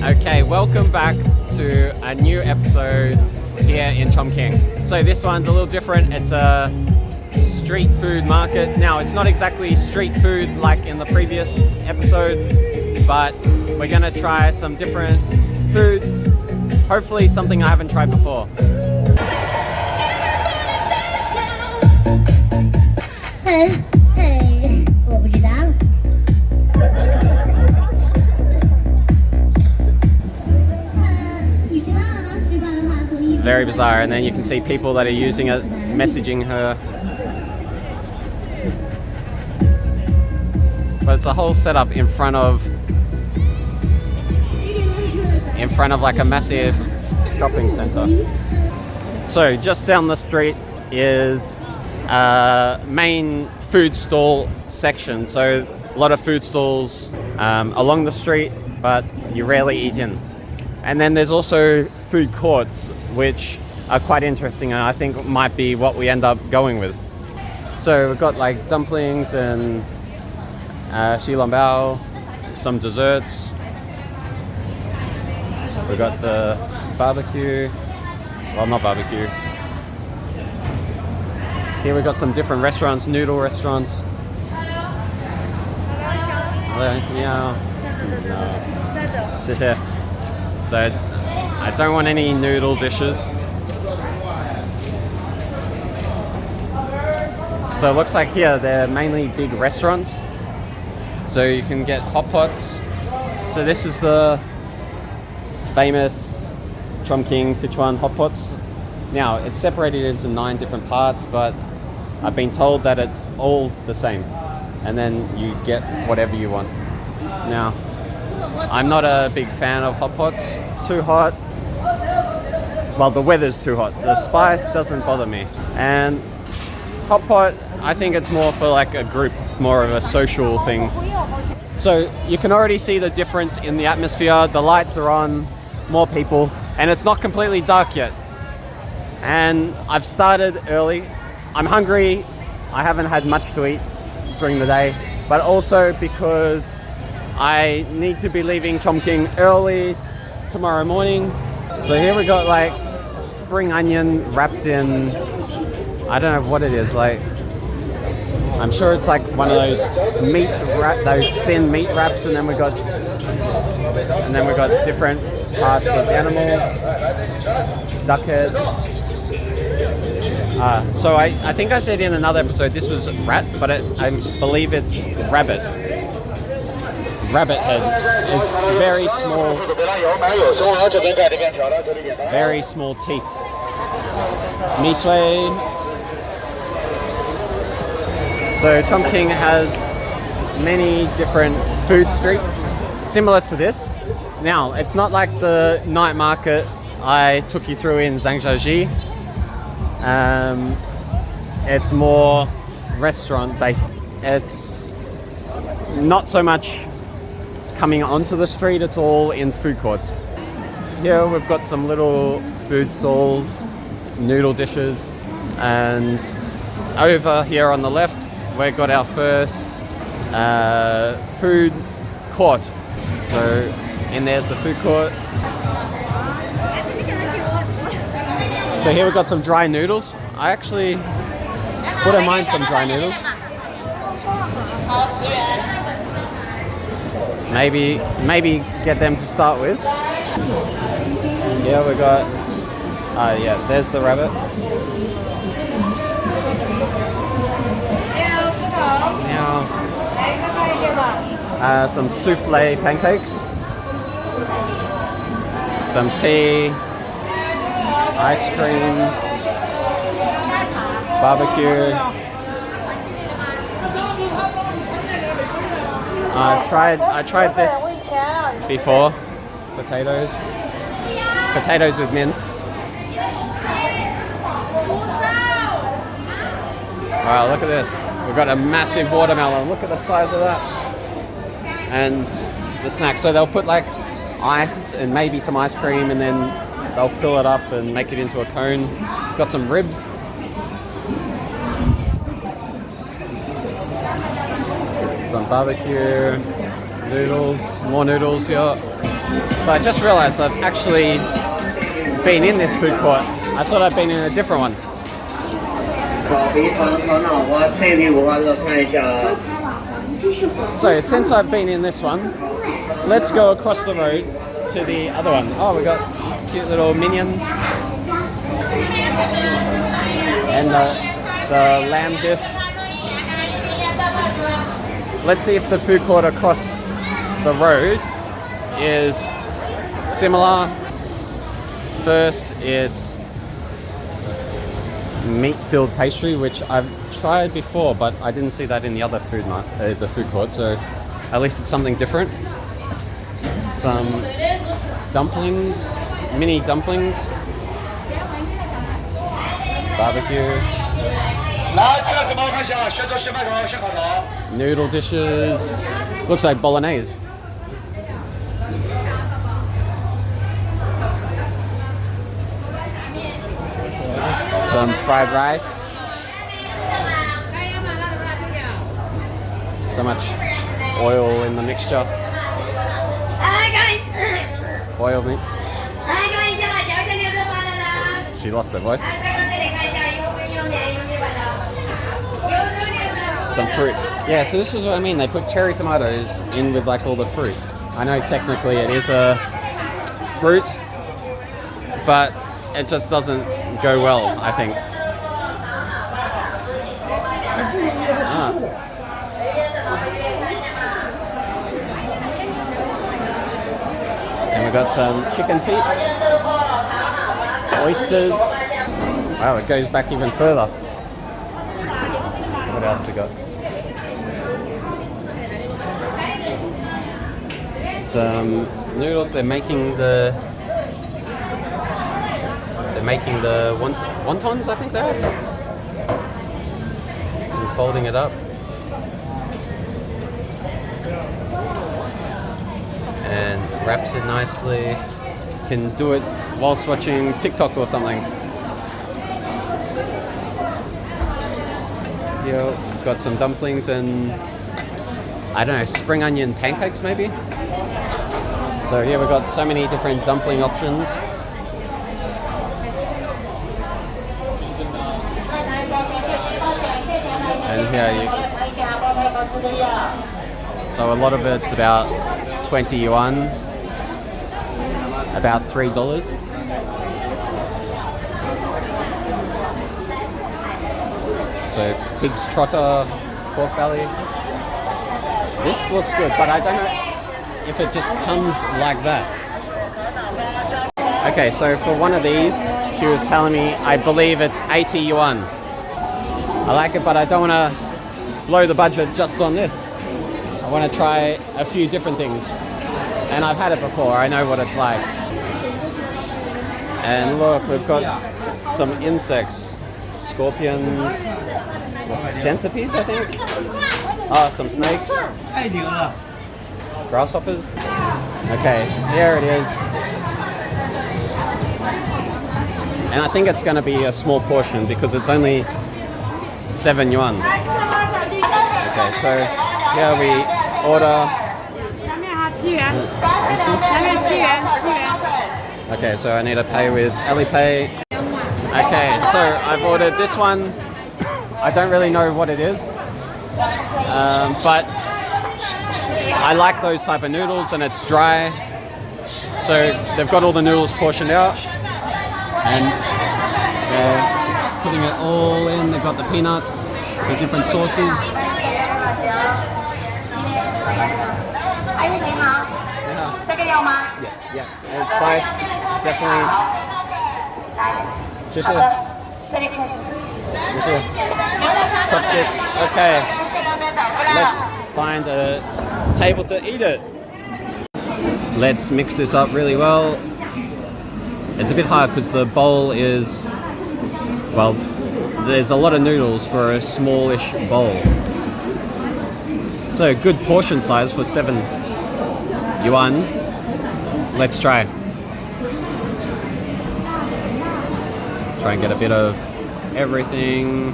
Okay, welcome back to a new episode here in Chongqing. So this one's a little different. It's a street food market. Now, it's not exactly street food like in the previous episode, but we're gonna try some different foods. Hopefully something I haven't tried before. Very bizarre, and then you can see people that are using it, messaging her. But it's a whole setup in front of like a massive shopping center. So just down the street is a main food stall section. So a lot of food stalls along the street, but you rarely eat in. And then there's also food courts, which are quite interesting, and I think might be what we end up going with. So we've got like dumplings and xilanbao, some desserts. We've got the barbecue, well, not barbecue. Here we've got some different restaurants, noodle restaurants. Hello, meow. No. 谢谢. So I don't want any noodle dishes. So it looks like here they're mainly big restaurants. So you can get hot pots. So this is the famous Chongqing Sichuan hot pots. Now it's separated into 9 different parts, but I've been told that it's all the same. And then you get whatever you want. Now, I'm not a big fan of hot pots. Too hot. Well, the weather's too hot. The spice doesn't bother me. And hot pot, I think it's more for like a group, more of a social thing. So you can already see the difference in the atmosphere. The lights are on, more people, and it's not completely dark yet. And I've started early. I'm hungry. I haven't had much to eat during the day, but also because I need to be leaving Chongqing early tomorrow morning. So here we got like spring onion wrapped in, I don't know what it is, like, I'm sure it's like one of those meat wrap, those thin meat wraps, and then we got different parts of animals, duck head. So I think I said in another episode this was rat, but I believe it's rabbit head. It's very small teeth. Mi sui. So Chongqing has many different food streets similar to this. Now, it's not like the night market I took you through in Zhangjiajie. It's more restaurant based. It's not so much coming onto the street, it's all in food courts. Here we've got some little food stalls, noodle dishes, and over here on the left we've got our first food court. So in there's the food court. So here we've got some dry noodles. I actually wouldn't mind some dry noodles. Maybe get them to start with. Yeah, we got, yeah, there's the rabbit. Now, some souffle pancakes, some tea, ice cream, barbecue. I tried this before. Potatoes with mince. Wow, look at this. We've got a massive watermelon. Look at the size of that. And the snack. So they'll put like ice and maybe some ice cream, and then they'll fill it up and make it into a cone. Got some ribs. Some barbecue, noodles, more noodles here. So I just realized I've actually been in this food court. I thought I'd been in a different one. So since I've been in this one, let's go across the road to the other one. Oh, we got cute little minions. And the lamb dish. Let's see if the food court across the road is similar. First, it's meat-filled pastry, which I've tried before, but I didn't see that in the other food court. So at least it's something different. Some dumplings, mini dumplings, barbecue, noodle dishes. Looks like bolognese. Some fried rice. So much oil in the mixture. Oil meat. She lost her voice. Some fruit. Yeah, so this is what I mean. They put cherry tomatoes in with like all the fruit. I know technically it is a fruit, but it just doesn't go well, I think. And we got some chicken feet, oysters. Wow, it goes back even further. What else we got? Some noodles. They're making the wontons, I think they are. And folding it up. And wraps it nicely. Can do it whilst watching TikTok or something. Here, got some dumplings and I don't know, spring onion pancakes maybe? So here we've got so many different dumpling options. And here so a lot of it's about 20 yuan, about $3. So pig's trotter, pork belly. This looks good, but I don't know if it just comes like that. Okay, so for one of these, she was telling me, I believe it's 80 yuan. I like it, but I don't want to blow the budget just on this. I want to try a few different things. And I've had it before, I know what it's like. And look, we've got some insects. Scorpions, centipedes, I think. Some snakes. Grasshoppers. Okay, here it is. And I think it's going to be a small portion because it's only 7 yuan. Okay, so here we order. Okay, so I need to pay with Alipay. Okay, so I've ordered this one. I don't really know what it is, but I like those type of noodles and it's dry. So they've got all the noodles portioned out and they're putting it all in. They've got the peanuts, the different sauces. Yeah, and spice, definitely. Chopsticks. Okay, let's find a table to eat it. Let's mix this up really well. It's a bit hard because the bowl is, well, there's a lot of noodles for a smallish bowl. So good portion size for 7 yuan. Let's try. Try and get a bit of everything.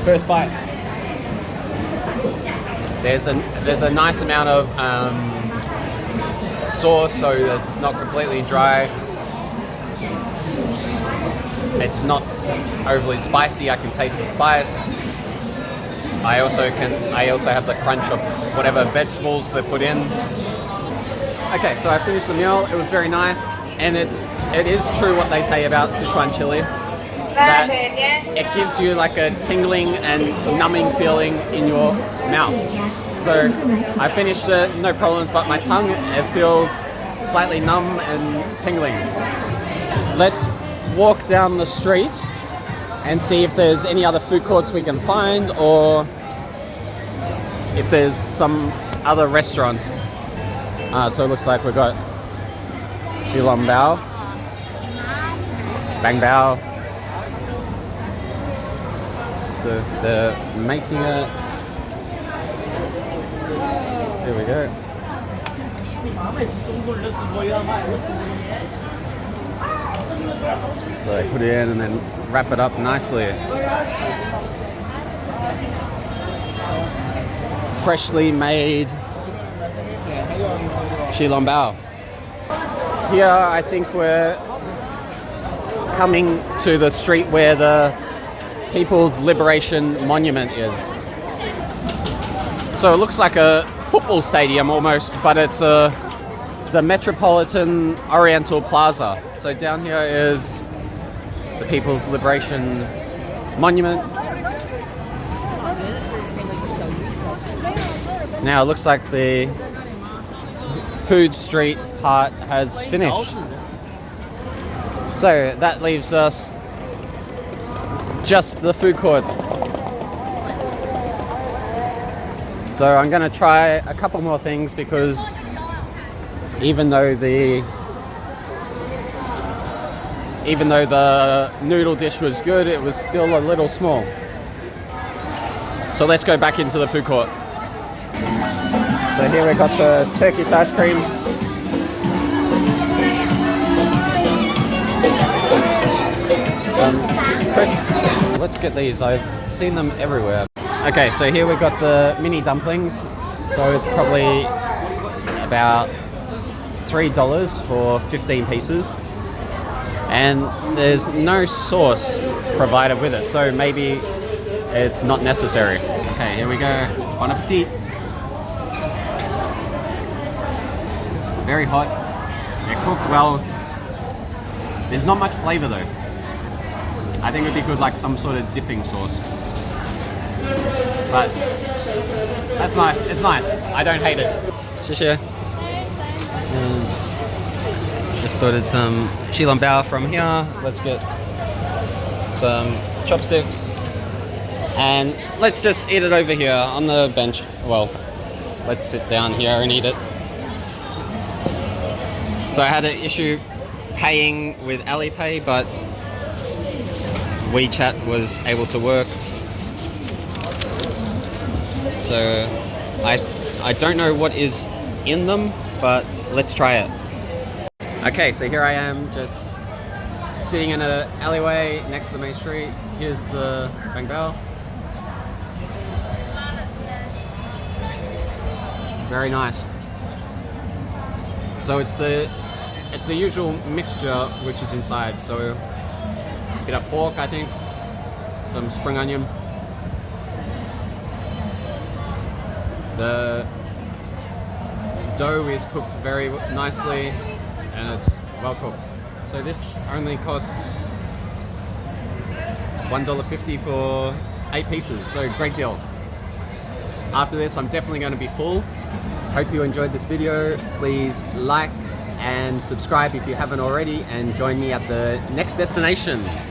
First bite. There's a nice amount of sauce so that it's not completely dry. It's not overly spicy. I can taste the spice. I also have the crunch of whatever vegetables they put in. Okay, so I finished the meal. It was very nice, and it is true what they say about Sichuan chili, that it gives you like a tingling and numbing feeling in your mouth. So I finished it, no problems, but my tongue, it feels slightly numb and tingling. Let's walk down the street and see if there's any other food courts we can find, or if there's some other restaurants. So it looks like we've got Shilong Bao, Bang Bao. So they're making it. Here we go. So they put it in and then wrap it up nicely. Freshly made Shilong Bao. Here I think we're coming to the street where the People's Liberation Monument is. So it looks like a football stadium almost, but it's the Metropolitan Oriental Plaza. So down here is the People's Liberation Monument. Now it looks like the food street part has finished. So that leaves us just the food courts. So I'm going to try a couple more things, because even though the noodle dish was good, it was still a little small. So let's go back into the food court. So here we got the Turkish ice cream. Some crisps. Let's get these. I've seen them everywhere. Okay, so here we got the mini dumplings. So it's probably about $3 for 15 pieces. And there's no sauce provided with it, so maybe it's not necessary. Okay, here we go. Bon appetit. Very hot. They're cooked well. There's not much flavor though. I think it'd be good like some sort of dipping sauce. But that's nice. It's nice. I don't hate it. 谢谢. Just ordered some Shilong Bao from here. Let's get some chopsticks. And let's just eat it over here on the bench. Well, let's sit down here and eat it. So I had an issue paying with Alipay, but WeChat was able to work. So I don't know what is in them, but let's try it. Okay, so here I am just sitting in an alleyway next to the main street. Here's the Bang Bao. Very nice. So it's the usual mixture which is inside. So a bit of pork, I think, some spring onion. The dough is cooked very nicely and it's well cooked. So this only costs $1.50 for 8 pieces, so great deal. After this, I'm definitely going to be full. Hope you enjoyed this video. Please like and subscribe if you haven't already, and join me at the next destination.